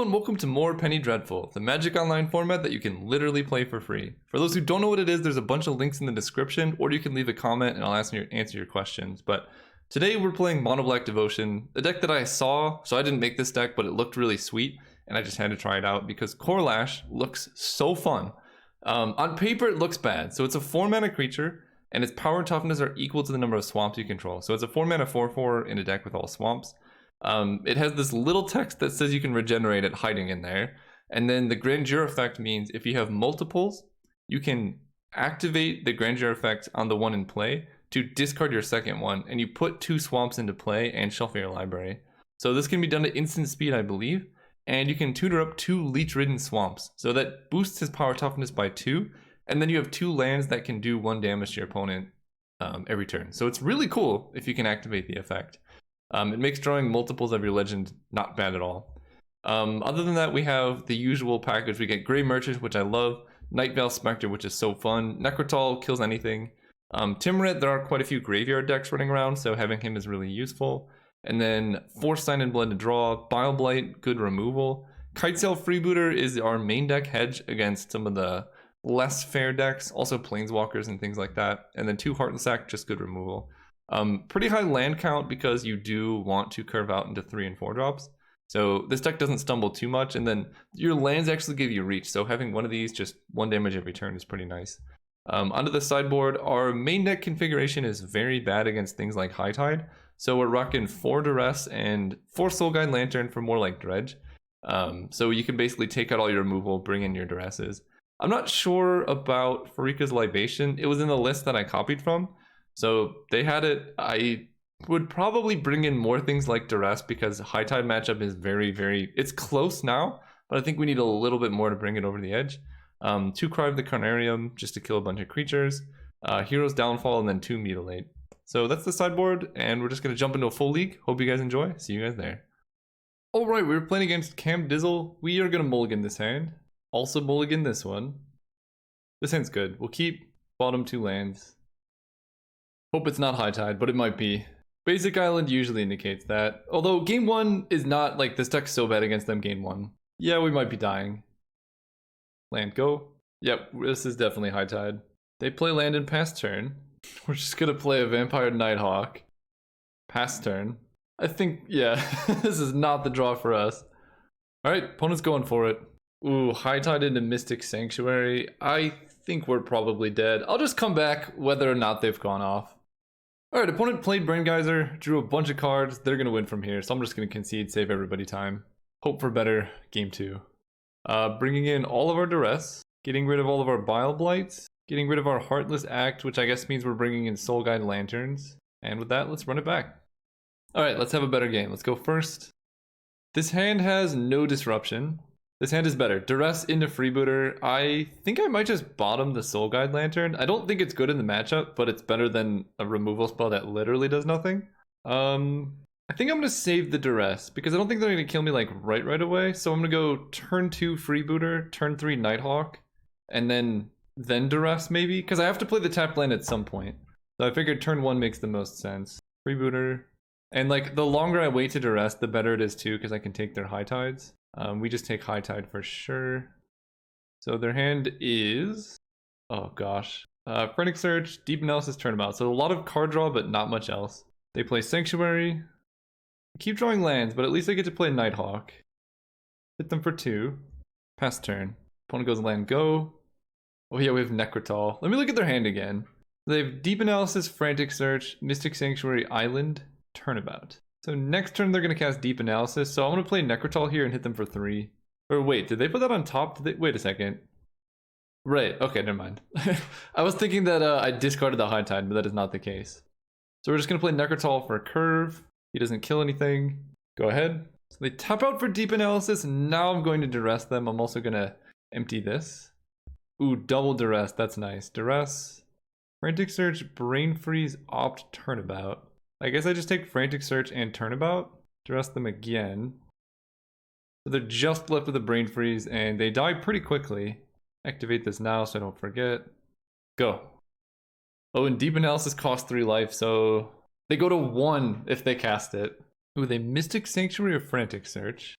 and welcome to more Penny Dreadful, the Magic Online format that you can literally play for free. For those who don't know what it is, there's a bunch of links in the description, or you can leave a comment and I'll answer your questions. But today we're playing Mono Black Devotion, a deck that I saw, so I didn't make this deck, but it looked really sweet, and I just had to try it out because Corlash looks so fun. On paper it looks bad, so it's a 4-mana creature, and its power and toughness are equal to the number of swamps you control. So it's a 4-mana 4/4 in a deck with all swamps. It has this little text that says you can regenerate it hiding in there. And then the Grandeur effect means if you have multiples, you can activate the Grandeur effect on the one in play to discard your second one, and you put 2 swamps into play and shuffle your library. So this can be done at instant speed, I believe, and you can tutor up 2 leech-ridden swamps. So that boosts his power toughness by 2, and then you have 2 lands that can do 1 damage to your opponent every turn. So it's really cool if you can activate the effect. It makes drawing multiples of your legend not bad at all. Other than that, we have the usual package. We get Grey Merchant, which I love, Nightveil Spectre, which is so fun, Necrotal kills anything, Timuret, there are quite a few graveyard decks running around, so having him is really useful. And then Force Sign and Blood to draw, Bile Blight, good removal. Kitesail Freebooter is our main deck hedge against some of the less fair decks, also Planeswalkers and things like that. And then 2 Heart and Sack, just good removal. Pretty high land count because you do want to curve out into 3 and 4 drops. So this deck doesn't stumble too much, and then your lands actually give you reach. So having one of these, just 1 damage every turn, is pretty nice. Onto the sideboard, our main deck configuration is very bad against things like High Tide. So we're rocking 4 Duress and 4 Soul Guide Lantern for more like Dredge. So you can basically take out all your removal, bring in your Duresses. I'm not sure about Farika's Libation. It was in the list that I copied from. So they had it. I would probably bring in more things like Duress because High Tide matchup is very, it's close now, but I think we need a little bit more to bring it over the edge. 2 Cry of the Carnarium just to kill a bunch of creatures, Hero's Downfall, and then 2 Mutilate. So that's the sideboard, and we're just going to jump into a full league. Hope you guys enjoy. See you guys there. Alright, we were playing against Cam Dizzle. We are going to mulligan this hand. Also mulligan this one. This hand's good. We'll keep bottom 2 lands. Hope it's not High Tide, but it might be. Basic Island usually indicates that. Although game 1 is not like this deck's so bad against them game 1. Yeah, we might be dying. Land go. Yep, this is definitely High Tide. They play land in pass turn. We're just gonna play a Vampire Nighthawk. Pass turn. I think, yeah, this is not the draw for us. Alright, opponent's going for it. Ooh, High Tide into Mystic Sanctuary. I think we're probably dead. I'll just come back whether or not they've gone off. Alright, opponent played Brain Geyser, drew a bunch of cards. They're gonna win from here, so I'm just gonna concede, save everybody time. Hope for better game 2. Bringing in all of our Duress, getting rid of all of our Bile Blights, getting rid of our Heartless Act, which I guess means we're bringing in Soul Guide Lanterns. And with that, let's run it back. Alright, let's have a better game. Let's go first. This hand has no disruption. This hand is better. Duress into Freebooter. I think I might just bottom the Soul Guide Lantern. I don't think it's good in the matchup, but it's better than a removal spell that literally does nothing. I think I'm going to save the Duress because I don't think they're going to kill me like right away. So I'm going to go turn 2 Freebooter, turn 3 Nighthawk, and then Duress maybe, because I have to play the tap land at some point. So I figured turn 1 makes the most sense. Freebooter. And like the longer I wait to Duress, the better it is too, because I can take their High Tides. We just take High Tide for sure. So their hand is, oh gosh, Frantic Search, Deep Analysis, Turnabout. So a lot of card draw, but not much else. They play Sanctuary. Keep drawing lands, but at least I get to play Nighthawk. Hit them for 2. Pass turn. Opponent goes land go. Oh yeah, we have Necrotal. Let me look at their hand again. They have Deep Analysis, Frantic Search, Mystic Sanctuary, Island, Turnabout. So next turn they're going to cast Deep Analysis, so I'm going to play Necrotal here and hit them for 3. Or wait, did they put that on top? Wait a second. Right, okay, never mind. I was thinking that I discarded the High Tide, but that is not the case. So we're just going to play Necrotal for a curve. He doesn't kill anything. Go ahead. So they tap out for Deep Analysis, and now I'm going to Duress them. I'm also going to empty this. Ooh, double Duress, that's nice. Duress, Frantic Search, Brain Freeze, Opt, Turnabout. I guess I just take Frantic Search and Turnabout, Duress them again. So they're just left with a Brain Freeze, and they die pretty quickly. Activate this now so I don't forget. Go. Oh, and Deep Analysis costs 3 life, so they go to 1 if they cast it. Ooh, they Mystic Sanctuary or Frantic Search.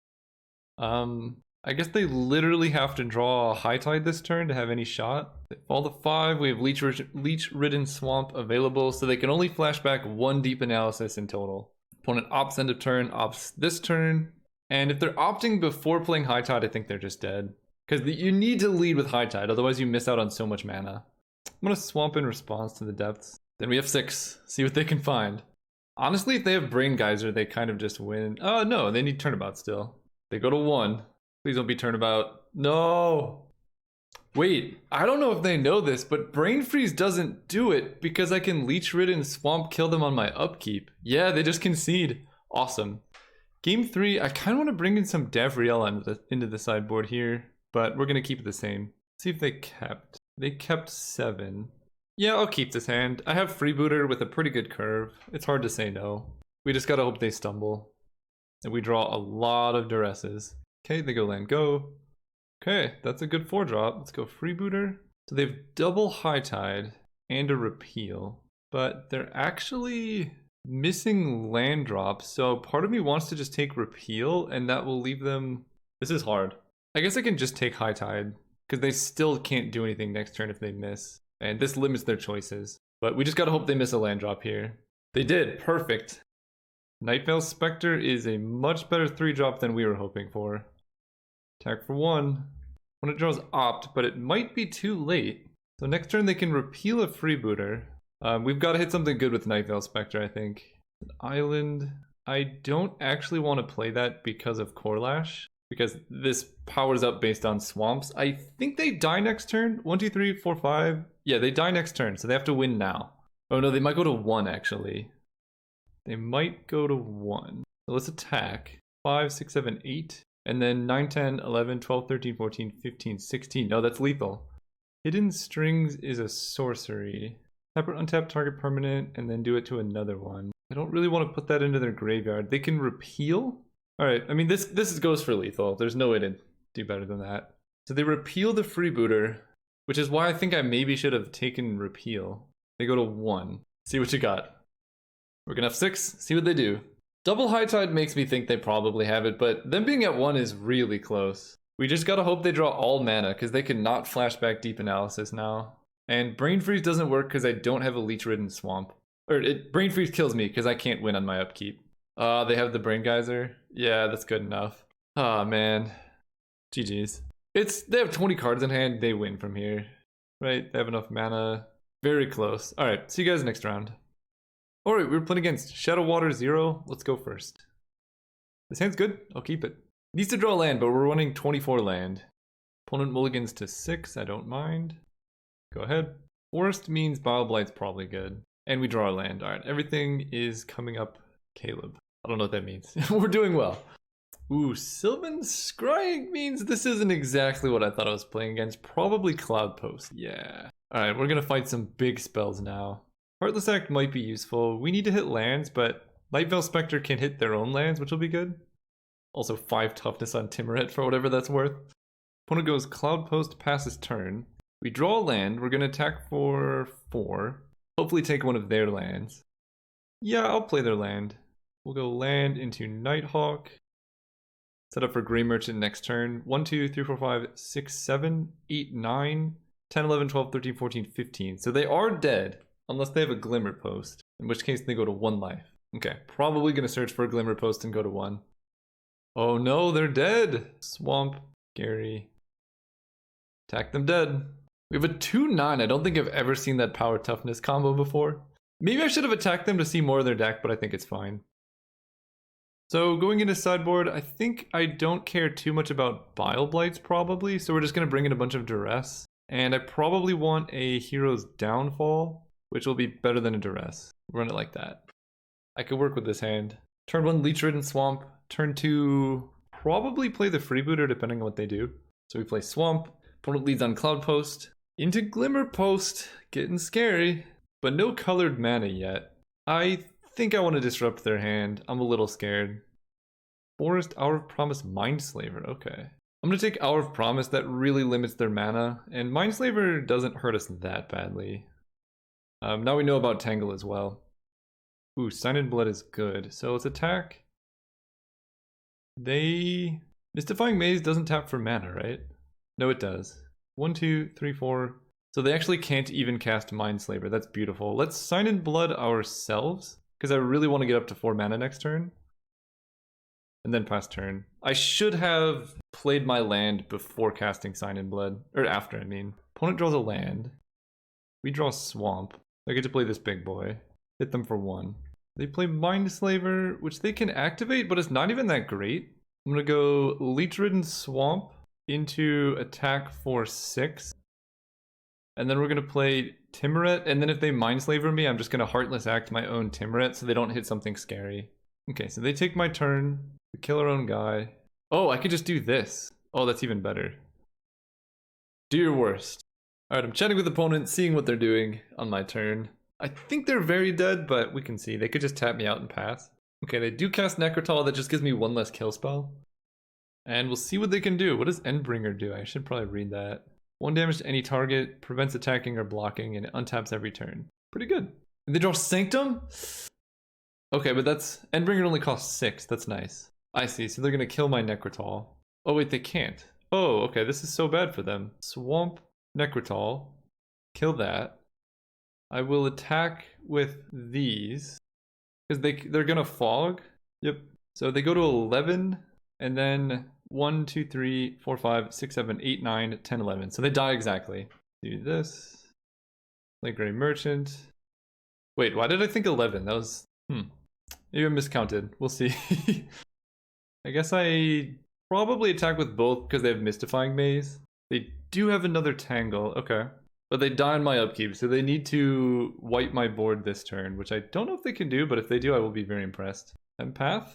I guess they literally have to draw a High Tide this turn to have any shot. They fall to 5. We have Leech-ridden Swamp available, so they can only flash back 1 Deep Analysis in total. Opponent opts end of turn, opts this turn. And if they're opting before playing High Tide, I think they're just dead. Because you need to lead with High Tide, otherwise you miss out on so much mana. I'm going to swamp in response to the depths. Then we have 6. See what they can find. Honestly, if they have Brain Geyser, they kind of just win. Oh, no, they need Turnabout still. They go to 1. Please don't be Turnabout. No! Wait, I don't know if they know this, but Brain Freeze doesn't do it because I can Leech-ridden Swamp kill them on my upkeep. Yeah, they just concede. Awesome. Game 3, I kind of want to bring in some Davriel into the sideboard here, but we're going to keep it the same. See if they kept. They kept 7. Yeah, I'll keep this hand. I have Freebooter with a pretty good curve. It's hard to say no. We just gotta hope they stumble. And we draw a lot of duresses. Okay, they go land go. Okay, that's a good 4-drop. Let's go Freebooter. So they have double High Tide and a Repeal, but they're actually missing land drops. So part of me wants to just take Repeal, and that will leave them... This is hard. I guess I can just take High Tide, because they still can't do anything next turn if they miss. And this limits their choices. But we just gotta hope they miss a land drop here. They did, perfect. Nightveil Spectre is a much better 3-drop than we were hoping for. Attack for 1. When it draws opt, but it might be too late. So next turn they can repeal a Freebooter. We've gotta hit something good with Nightveil Spectre, I think. An island. I don't actually want to play that because of Corlash, because this powers up based on swamps. I think they die next turn. 1, 2, 3, 4, 5. Yeah, they die next turn, so they have to win now. Oh no, they might go to 1 actually. They might go to 1. So let's attack. 5, 6, 7, 8. And then 9, 10, 11, 12, 13, 14, 15, 16. No, that's lethal. Hidden Strings is a sorcery. Untap target permanent and then do it to another one. I don't really want to put that into their graveyard. They can repeal? Alright, I mean this goes for lethal. There's no way to do better than that. So they repeal the Freebooter, which is why I think I maybe should have taken repeal. They go to 1. See what you got. We're gonna have 6, see what they do. Double High Tide makes me think they probably have it, but them being at 1 is really close. We just gotta hope they draw all mana, because they cannot flashback Deep Analysis now. And Brain Freeze doesn't work because I don't have a Leech-ridden Swamp. Brain Freeze kills me because I can't win on my upkeep. They have the Brain Geyser. Yeah, that's good enough. Ah, man. GG's. They have 20 cards in hand, they win from here. Right, they have enough mana. Very close. Alright, see you guys next round. Alright, we're playing against Shadow Water 0. Let's go first. This hand's good, I'll keep it. Needs to draw land, but we're running 24 land. Opponent mulligans to 6, I don't mind. Go ahead. Forest means Bioblight's probably good. And we draw a land. Alright, everything is coming up Caleb. I don't know what that means. We're doing well. Ooh, Sylvan Scrying means this isn't exactly what I thought I was playing against. Probably Cloudpost. Yeah. Alright, we're gonna fight some big spells now. Heartless Act might be useful. We need to hit lands, but Nightveil Spectre can hit their own lands, which will be good. Also 5 toughness on Timuret for whatever that's worth. Opponent goes Cloudpost, passes turn. We draw a land. We're gonna attack for 4. Hopefully take one of their lands. Yeah, I'll play their land. We'll go land into Nighthawk. Set up for Grey Merchant next turn. 1, 2, 3, 4, 5, 6, 7, 8, 9, 10, 11, 12, 13, 14, 15. So they are dead, unless they have a Glimmer Post, in which case they go to 1 life. Okay, probably gonna search for a Glimmer Post and go to 1. Oh no, they're dead! Swamp, Gary. Attack them dead. We have a 2-9. I don't think I've ever seen that power toughness combo before. Maybe I should have attacked them to see more of their deck, but I think it's fine. So going into sideboard, I think I don't care too much about Bile Blights probably, so we're just going to bring in a bunch of Duress. And I probably want a Hero's Downfall, which will be better than a Duress. Run it like that. I could work with this hand. Turn 1, Leech-ridden Swamp. Turn 2, probably play the Freebooter depending on what they do. So we play Swamp. Opponent leads on Cloudpost. Into Glimmer Post. Getting scary. But no colored mana yet. I think I want to disrupt their hand. I'm a little scared. Forest, Hour of Promise, Mindslaver. Okay. I'm going to take Hour of Promise. That really limits their mana. And Mindslaver doesn't hurt us that badly. Now we know about Tangle as well. Ooh, Sign in Blood is good. So let's attack. They Mystifying Maze doesn't tap for mana, right? No, it does. 1, 2, 3, 4. So they actually can't even cast Mindslaver. That's beautiful. Let's Sign in Blood ourselves, because I really want to get up to 4 mana next turn. And then pass turn. I should have played my land before casting Sign in Blood. Or after, I mean. Opponent draws a land. We draw Swamp. I get to play this big boy. Hit them for 1. They play Mindslaver, which they can activate, but it's not even that great. I'm gonna go Leech-Ridden Swamp into attack for 6. And then we're gonna play Timuret, and then if they Mindslaver me, I'm just gonna Heartless Act my own Timuret so they don't hit something scary. Okay, so they take my turn. We kill our own guy. Oh, I could just do this. Oh, that's even better. Do your worst. Alright, I'm chatting with opponents, seeing what they're doing on my turn. I think they're very dead, but we can see. They could just tap me out and pass. Okay, they do cast Necrotal, that just gives me 1 less kill spell. And we'll see what they can do. What does Endbringer do? I should probably read that. 1 damage to any target, prevents attacking or blocking, and it untaps every turn. Pretty good. And they draw Sanctum? Okay, but that's... Endbringer only costs 6, that's nice. I see, so they're gonna kill my Necrotal. Oh wait, they can't. Oh, okay, this is so bad for them. Swamp Necrotal. Kill that. I will attack with these. Because they're gonna Fog. Yep. So they go to 11, and then 1, 2, 3, 4, 5, 6, 7, 8, 9, 10, 11. So they die exactly. Do this. Play Grey Merchant. Wait, why did I think 11? That was... Maybe I miscounted. We'll see. I guess I probably attack with both because they have Mystifying Maze. They do have another Tangle. Okay. But they die on my upkeep, so they need to wipe my board this turn, which I don't know if they can do, but if they do, I will be very impressed. Empath?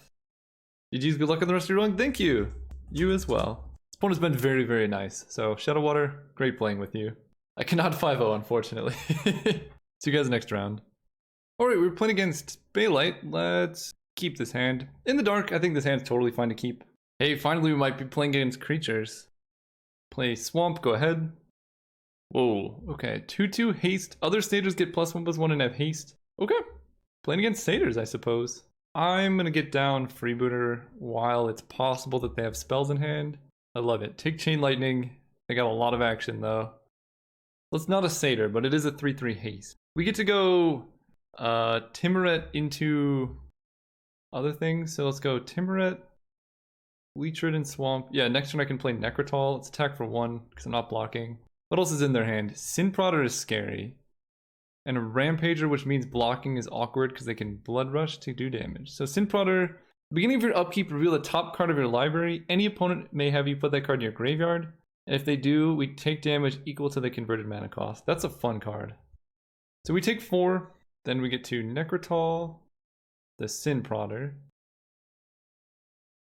GG's, good luck on the rest of your run. Thank you! You as well. This opponent's been very, very nice. So, Shadowwater, great playing with you. I cannot 5-0, unfortunately. See you guys next round. Alright, we're playing against Baylight. Let's keep this hand. In the dark, I think this hand's totally fine to keep. Hey, finally we might be playing against creatures. Play Swamp, go ahead. Whoa, okay. 2/2 haste. Other satyrs get +1/+1 and have haste. Okay. Playing against satyrs, I suppose. I'm gonna get down Freebooter while it's possible that they have spells in hand. I love it. Take Chain Lightning. They got a lot of action though. Well, it's not a satyr, but it is a 3/3 haste. We get to go Timuret into other things. So let's go Timuret, Leech-Ridden Swamp. Yeah, next turn I can play Necrotal. Let's attack for 1 because I'm not blocking. What else is in their hand? Sin Prodder is scary. And a Rampager, which means blocking is awkward because they can Blood Rush to do damage. So Sin Prodder, beginning of your upkeep, reveal the top card of your library. Any opponent may have you put that card in your graveyard. And if they do, we take damage equal to the converted mana cost. That's a fun card. So we take 4. Then we get to Necrotal, the Sin Prodder.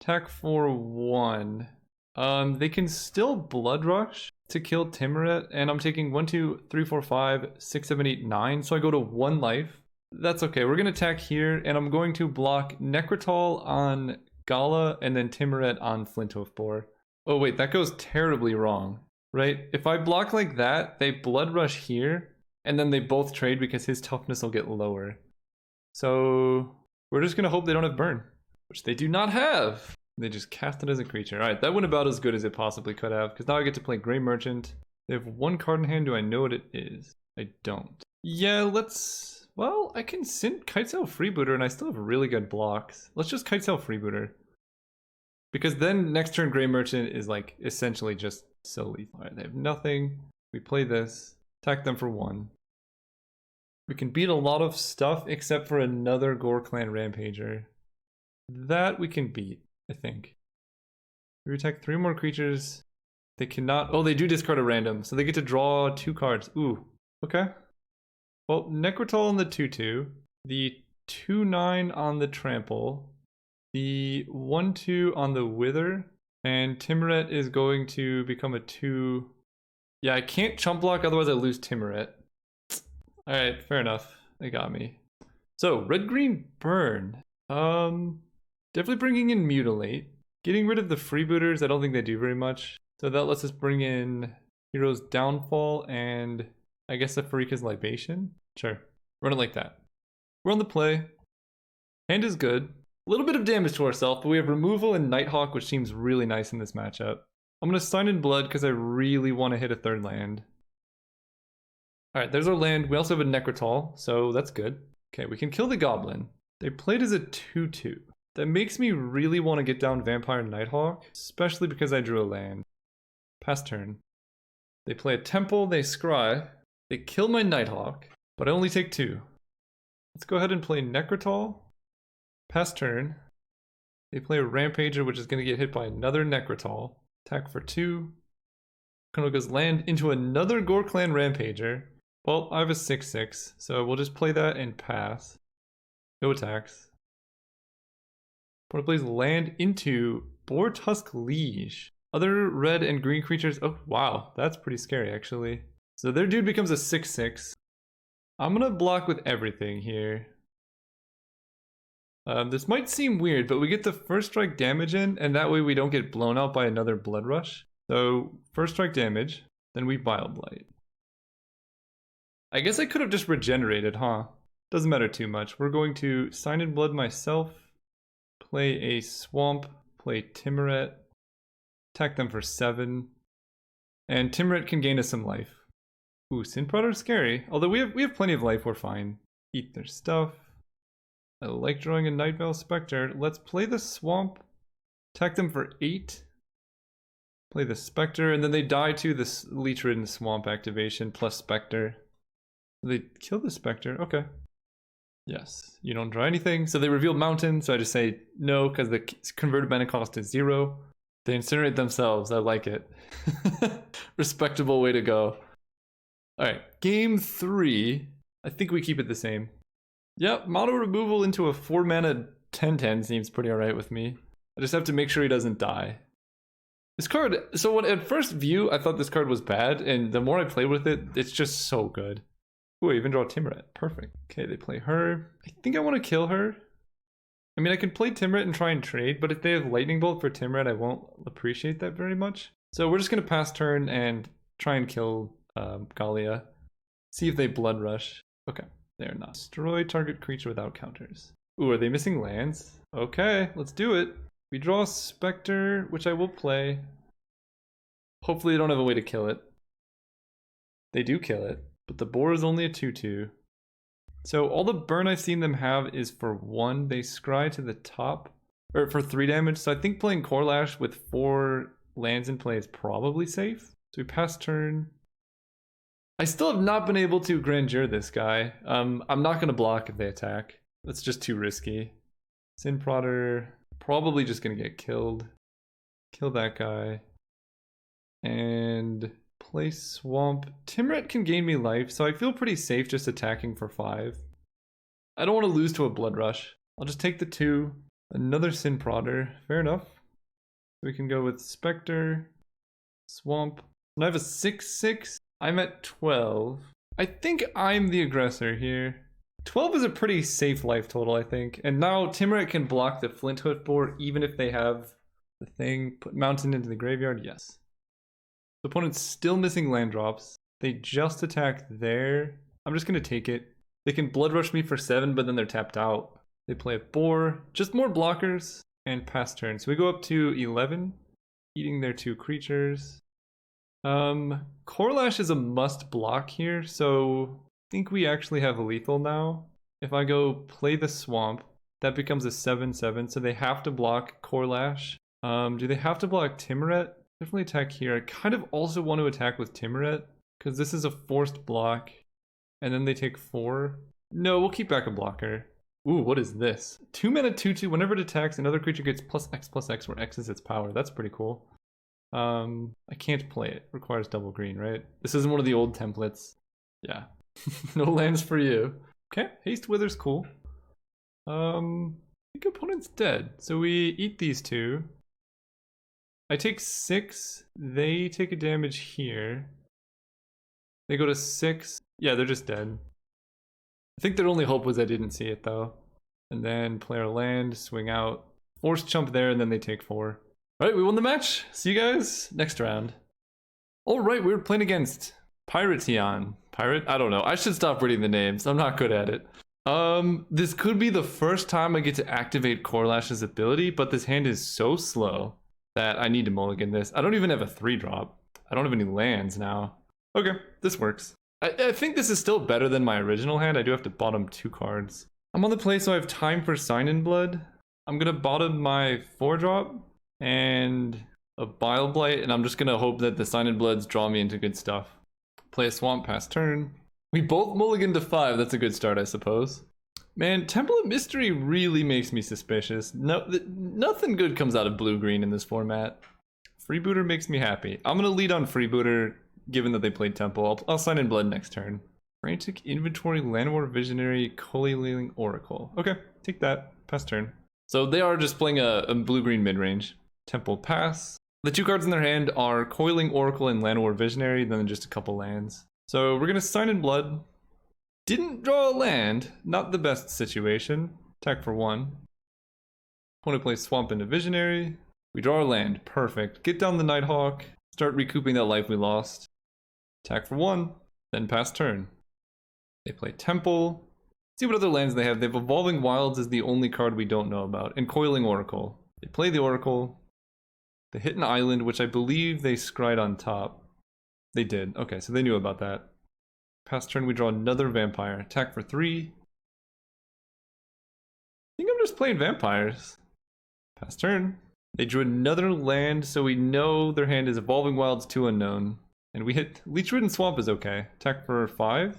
Attack for 1. They can still Blood Rush to kill Timuret, and I'm taking 1, 2, 3, 4, 5, 6, 7, 8, 9, so I go to 1 life. That's okay, we're gonna attack here, and I'm going to block Necrotal on Gala, and then Timuret on Flinthoof Boar. Oh wait, that goes terribly wrong, right? If I block like that, they Blood Rush here, and then they both trade because his toughness will get lower. So we're just gonna hope they don't have burn, which they do not have. They just cast it as a creature. Alright, that went about as good as it possibly could have, because now I get to play Grey Merchant. They have 1 card in hand. Do I know what it is? I don't. Yeah, let's... Well, I can Kitesail Freebooter and I still have really good blocks. Let's just Kitesail Freebooter. Because then next turn Grey Merchant is like essentially just so lethal. Alright, they have nothing. We play this. Attack them for 1. We can beat a lot of stuff except for another Gore Clan Rampager. That we can beat, I think. We attack 3 more creatures. They cannot... Oh, they do discard a random, so they get to draw 2 cards. Ooh, okay. Well, Necrotal on the 2/2. The 2/9 on the Trample. The 1/2 on the Wither. And Timuret is going to become a 2... Yeah, I can't chump block, otherwise I lose Timuret. Alright, fair enough. They got me. So, red-green burn. Definitely bringing in Mutilate. Getting rid of the freebooters, I don't think they do very much. So that lets us bring in Hero's Downfall and I guess a Pharika's Libation. Sure, run it like that. We're on the play. Hand is good. A little bit of damage to ourselves, but we have removal and Nighthawk, which seems really nice in this matchup. I'm going to sign in Blood because I really want to hit a third land. Alright, there's our land. We also have a Necrotal, so that's good. Okay, we can kill the Goblin. They played as a 2/2. That makes me really want to get down Vampire Nighthawk, especially because I drew a land. Pass turn. They play a Temple, they scry. They kill my Nighthawk, but I only take 2. Let's go ahead and play Necrotal. Pass turn. They play a Rampager, which is going to get hit by another Necrotal. Attack for 2. Colonel goes land into another Gore Clan Rampager. Well, I have a 6/6, so we'll just play that and pass. No attacks. Opponent plays land into Boar Tusk Liege. Other red and green creatures. Oh, wow. That's pretty scary, actually. So their dude becomes a 6/6. I'm going to block with everything here. This might seem weird, but we get the first strike damage in, and that way we don't get blown out by another Blood Rush. So, first strike damage, then we Bile Blight. I guess I could have just regenerated, huh? Doesn't matter too much. We're going to sign in Blood myself, play a Swamp, play Timuret, attack them for 7, and Timuret can gain us some life. Ooh, Sinprodder's scary. Although we have plenty of life, we're fine. Eat their stuff. I like drawing a Night Veil Spectre. Let's play the Swamp, attack them for 8. Play the Spectre, and then they die to this Leech-ridden Swamp activation plus Spectre. They kill the Spectre, okay. Yes, you don't draw anything. So they reveal Mountain, so I just say no because the converted mana cost is 0. They incinerate themselves, I like it. Respectable way to go. Alright, game 3. I think we keep it the same. Yep, mono removal into a 4 mana 10/10 seems pretty alright with me. I just have to make sure he doesn't die. This card, so when, at first view, I thought this card was bad, and the more I play with it, it's just so good. Ooh, I even draw Timuret. Perfect. Okay, they play her. I think I want to kill her. I mean, I can play Timuret and try and trade, but if they have Lightning Bolt for Timuret, I won't appreciate that very much. So we're just going to pass turn and try and kill Galia. See if they Blood Rush. Okay, they're not. Destroy target creature without counters. Ooh, are they missing lands? Okay, let's do it. We draw Spectre, which I will play. Hopefully they don't have a way to kill it. They do kill it. But the boar is only a 2/2. So all the burn I've seen them have is for 1. They scry to the top, or for 3 damage. So I think playing Corlash with 4 lands in play is probably safe. So we pass turn. I still have not been able to Grandeur this guy. I'm not going to block if they attack. That's just too risky. Sinprodder, probably just going to get killed. Kill that guy. And play Swamp. Timuret can gain me life, so I feel pretty safe just attacking for 5. I don't want to lose to a Blood Rush. I'll just take the 2. Another Sinprodder. Fair enough. We can go with Spectre, Swamp. And I have a 6/6. I'm at 12. I think I'm the aggressor here. 12 is a pretty safe life total, I think. And now Timuret can block the Flint Hoof board even if they have the thing. Put Mountain into the graveyard, yes. The opponent's still missing land drops. They just attack there. I'm just going to take it. They can Blood Rush me for 7, but then they're tapped out. They play a boar. Just more blockers and pass turn. So we go up to 11, eating their 2 creatures. Corlash is a must block here, so I think we actually have lethal now. If I go play the Swamp, that becomes a 7/7, so they have to block Corlash. Do they have to block Timuret? Definitely attack here. I kind of also want to attack with Timuret, because this is a forced block, and then they take 4. No, we'll keep back a blocker. Ooh, what is this? 2 mana 2/2. Whenever it attacks, another creature gets +X/+X, where X is its power. That's pretty cool. I can't play it. Requires double green, right? This isn't one of the old templates. Yeah. No lands for you. Okay, Haste Wither's cool. I think opponent's dead. So we eat these 2. I take 6. They take a damage here. They go to 6. Yeah, they're just dead. I think their only hope was I didn't see it though. And then player land, swing out, force chump there, and then they take 4. Alright, we won the match. See you guys next round. Alright, we were playing against Pirateon. Pirate? I don't know. I should stop reading the names. I'm not good at it. This could be the first time I get to activate Corelash's ability, but this hand is so slow that I need to mulligan this. I don't even have a 3-drop. I don't have any lands now. Okay, this works. I think this is still better than my original hand. I do have to bottom 2 cards. I'm on the play, so I have time for Sign in Blood. I'm gonna bottom my 4-drop and a Bile Blight, and I'm just gonna hope that the Sign in Bloods draw me into good stuff. Play a Swamp, pass turn. We both mulligan to 5. That's a good start, I suppose. Man, Temple of Mystery really makes me suspicious. Nothing good comes out of blue-green in this format. Freebooter makes me happy. I'm gonna lead on Freebooter, given that they played Temple. I'll Sign in Blood next turn. Frantic Inventory, Landwar Visionary, Coiling Oracle. Okay, take that. Pass turn. So they are just playing a blue-green mid-range. Temple pass. The 2 cards in their hand are Coiling Oracle and Landwar Visionary, then just a couple lands. So we're gonna Sign in Blood. Didn't draw a land, not the best situation. Attack for 1. Opponent plays Swamp into Visionary. We draw a land, perfect. Get down the Nighthawk, start recouping that life we lost. Attack for 1, then pass turn. They play Temple. See what other lands they have. They have Evolving Wilds is the only card we don't know about, and Coiling Oracle. They play the Oracle. They hit an island, which I believe they scryed on top. They did. Okay, so they knew about that. Pass turn, we draw another Vampire. Attack for 3. I think I'm just playing Vampires. Pass turn. They drew another land, so we know their hand is Evolving Wilds 2 unknown. And we hit Leechridden Swamp is okay. Attack for 5.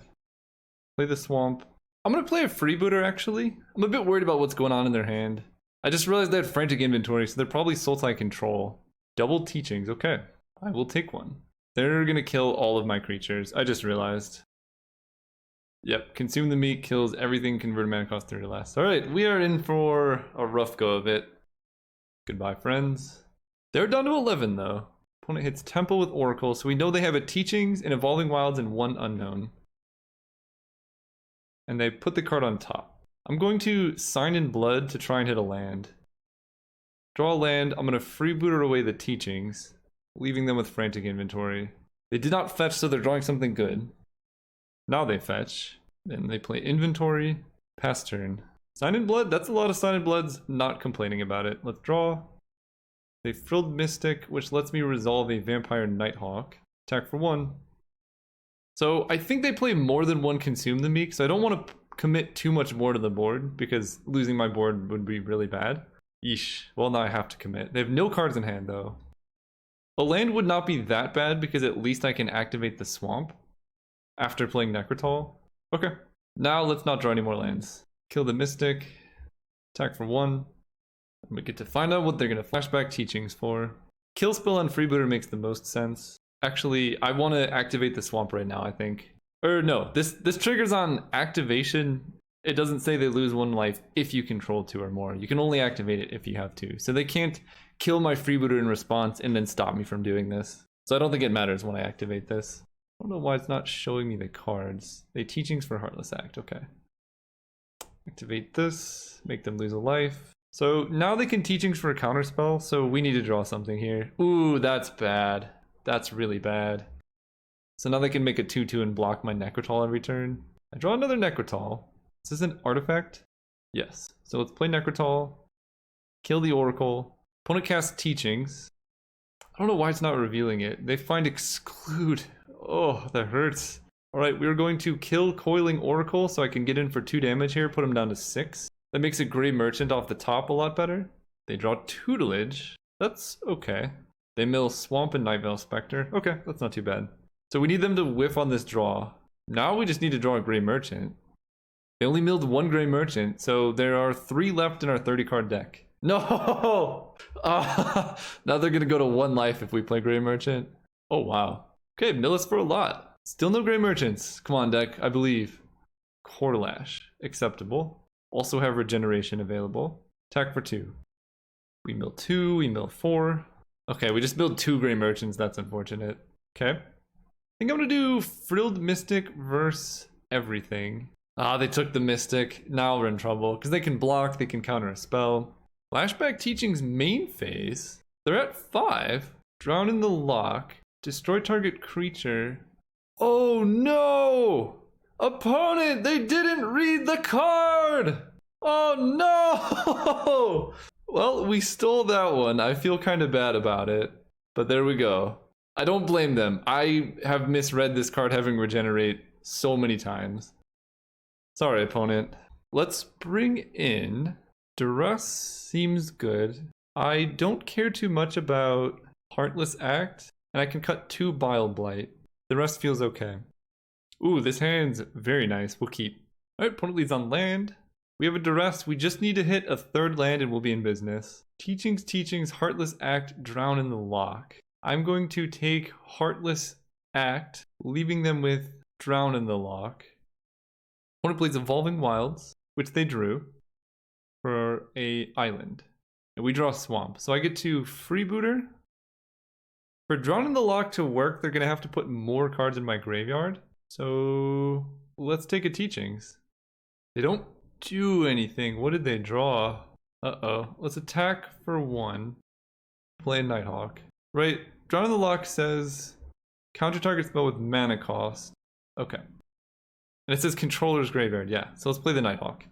Play the Swamp. I'm gonna play a Freebooter actually. I'm a bit worried about what's going on in their hand. I just realized they had Frantic Inventory, so they're probably Sultai Control. Double Teachings, okay. I will take one. They're gonna kill all of my creatures. I just realized. Yep, Consume the Meat kills everything converted mana cost 3 or less. Alright, we are in for a rough go of it. Goodbye, friends. They're down to 11 though. Opponent hits Temple with Oracle, so we know they have a Teachings, an Evolving Wilds, and 1 unknown. And they put the card on top. I'm going to Sign in Blood to try and hit a land. Draw a land, I'm going to Freebooter away the Teachings, leaving them with Frantic Inventory. They did not fetch, so they're drawing something good. Now they fetch. Then they play Inventory, pass turn. Sign in Blood, that's a lot of Sign in Bloods, not complaining about it. Let's draw. They Frilled Mystic, which lets me resolve a Vampire Nighthawk. Attack for 1. So I think they play more than 1 Consume the Meek, so I don't want to commit too much more to the board, because losing my board would be really bad. Yeesh. Well, now I have to commit. They have no cards in hand, though. A land would not be that bad, because at least I can activate the Swamp after playing Necrotal. Okay. Now let's not draw any more lands. Kill the Mystic. Attack for 1. We get to find out what they're going to flashback Teachings for. Kill spell on Freebooter makes the most sense. Actually, I want to activate the Swamp right now, I think. Or no, this triggers on activation. It doesn't say they lose 1 life if you control 2 or more. You can only activate it if you have 2. So they can't kill my Freebooter in response and then stop me from doing this. So I don't think it matters when I activate this. I don't know why it's not showing me the cards. They Teachings for Heartless Act, okay. Activate this, make them lose a life. So now they can Teachings for a counterspell, so we need to draw something here. Ooh, that's bad. That's really bad. So now they can make a 2/2 and block my Necrotal every turn. I draw another Necrotal. Is this an artifact? Yes. So let's play Necrotal. Kill the Oracle. Opponent casts Teachings. I don't know why it's not revealing it. They find Exclude. Oh, that hurts. Alright, we're going to kill Coiling Oracle so I can get in for 2 damage here, put him down to 6. That makes a Grey Merchant off the top a lot better. They draw Tutelage. That's okay. They mill Swamp and Night Veil Spectre. Okay, that's not too bad. So we need them to whiff on this draw. Now we just need to draw a Grey Merchant. They only milled 1 Grey Merchant, so there are 3 left in our 30-card deck. No! Now they're gonna go to 1 life if we play Grey Merchant. Oh, wow. Okay, mill us for a lot. Still no Grey Merchants. Come on, deck, I believe. Corelash. Acceptable. Also have Regeneration available. Attack for 2. We mill 2, we mill 4. Okay, we just build 2 Grey Merchants, that's unfortunate. Okay. I think I'm gonna do Frilled Mystic versus everything. Ah, they took the Mystic. Now we're in trouble, because they can block, they can counter a spell. Flashback Teachings main phase. They're at 5. Drown in the Lock. Destroy target creature. Oh no! Opponent, they didn't read the card! Oh no! Well, we stole that one. I feel kind of bad about it, but there we go. I don't blame them. I have misread this card having regenerate so many times. Sorry, opponent. Let's bring in Duress. Seems good. I don't care too much about Heartless Act, and I can cut 2 Bile Blight. The rest feels okay. Ooh, this hand's very nice. We'll keep. Alright, opponent leads on land. We have a Duress. We just need to hit a 3rd land and we'll be in business. Teachings, Heartless Act, Drown in the Lock. I'm going to take Heartless Act, leaving them with Drown in the Lock. Opponent plays Evolving Wilds, which they drew, for a island. And we draw Swamp. So I get to Freebooter. For Drown in the Lock to work, they're going to have to put more cards in my graveyard. So let's take a Teachings. They don't do anything. What did they draw? Uh-oh. Let's attack for 1. Play Nighthawk. Right. Drown in the Lock says counter target spell with mana cost. Okay. And it says controller's graveyard. Yeah. So let's play the Nighthawk.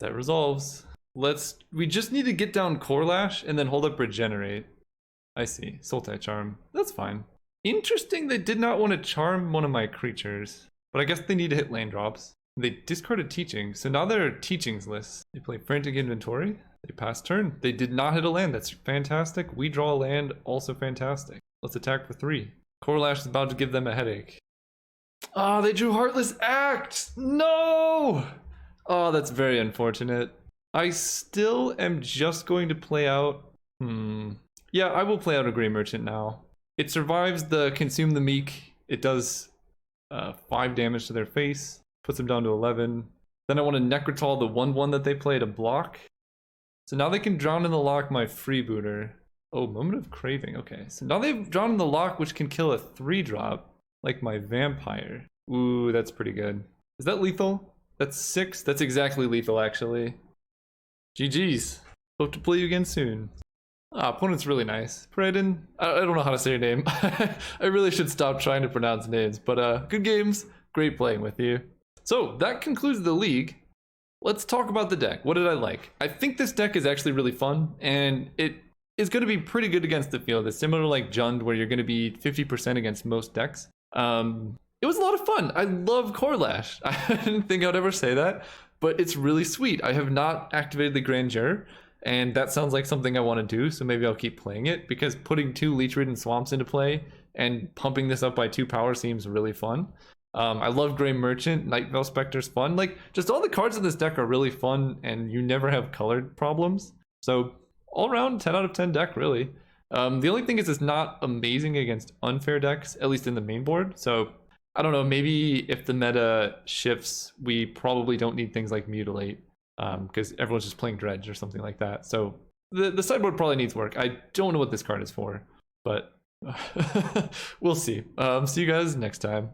That resolves. We just need to get down Core Lash and then hold up Regenerate. I see. Sultai Charm. That's fine. Interesting they did not want to charm one of my creatures. But I guess they need to hit land drops. They discarded Teachings, so now they're Teachings lists. They play Frantic Inventory. They pass turn. They did not hit a land. That's fantastic. We draw a land. Also fantastic. Let's attack for 3. Core Lash is about to give them a headache. Oh, they drew Heartless Act! No! Oh, that's very unfortunate. I still am just going to play out... Yeah, I will play out a Grey Merchant now. It survives the Consume the Meek. It does 5 damage to their face. Puts them down to 11. Then I want to Necrotol the 1/1 that they play to block. So now they can Drown in the Lock my Freebooter. Oh, Moment of Craving. Okay, so now they've Drown in the Lock, which can kill a 3-drop, like my Vampire. Ooh, that's pretty good. Is that lethal? That's 6. That's exactly lethal, actually. GG's. Hope to play you again soon. Opponent's really nice. Predin. I don't know how to say your name. I really should stop trying to pronounce names, but good games. Great playing with you. So that concludes the league. Let's talk about the deck. What did I like? I think this deck is actually really fun, and it is going to be pretty good against the field. It's similar to like Jund, where you're going to be 50% against most decks. It was a lot of fun. I love Core Lash. I didn't think I'd ever say that, but it's really sweet. I have not activated the Grandeur, and that sounds like something I want to do, so maybe I'll keep playing it, because putting 2 Leech-Ridden Swamps into play and pumping this up by 2 power seems really fun. I love Grey Merchant. Night Veil Spectre's fun. Like, just all the cards in this deck are really fun, and you never have colored problems. So, all around, 10 out of 10 deck, really. The only thing is it's not amazing against unfair decks, at least in the main board. So, I don't know, maybe if the meta shifts, we probably don't need things like Mutilate, because everyone's just playing Dredge or something like that. So, the sideboard probably needs work. I don't know what this card is for, but we'll see. See you guys next time.